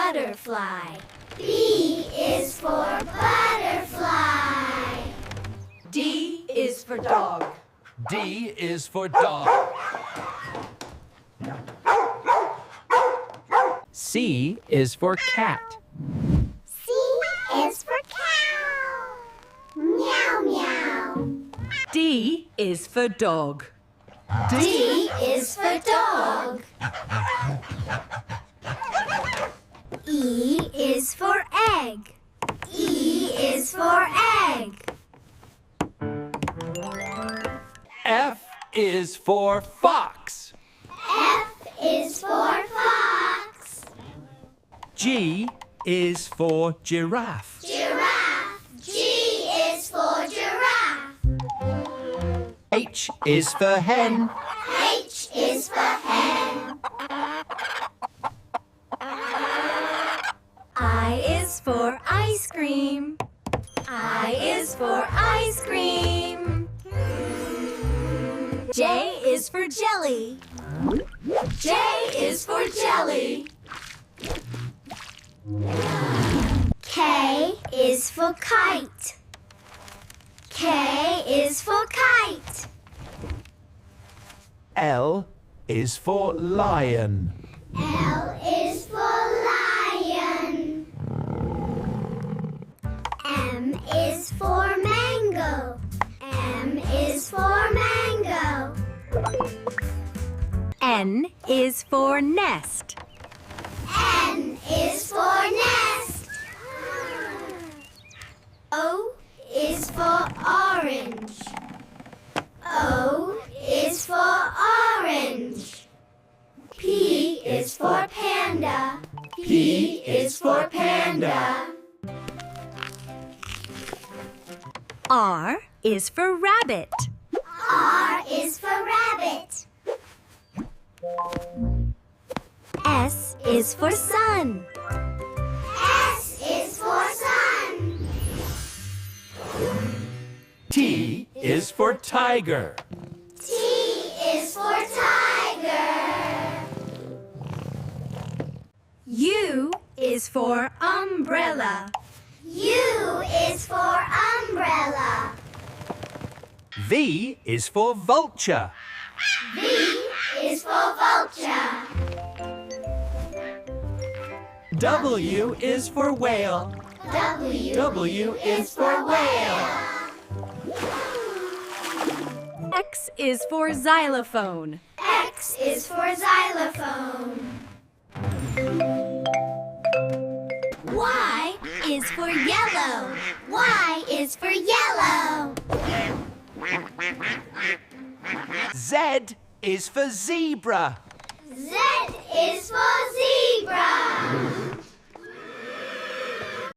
butterfly. B is for butterfly. D is for dog. D is for dog. C is for cat. C is for cow. Meow meow. D is for dog. D is for dog. E is for egg. E is for egg. F is for fox. F is for fox. G is for giraffe. Giraffe. G is for giraffe. H is for hen. H is for hen. I is for ice cream. I is for ice cream. J is for jelly. J is for jelly. K is for kite. K is for kite. L is for lion. L is for lion. M is for mango. M is for mango. N is for nest. N is for nest. O is for orange. O is for orange. P is for panda. P is for panda. R is for rabbit. R is for rabbit. S is for sun. S is for sun. T is for tiger. T is for tiger. U is for umbrella. U is for umbrella. V is for vulture. V is for vulture. W is for whale. W is for whale. X is for xylophone. X is for xylophone. Y is for yellow. Y is for yellow. Z is for zebra. Z is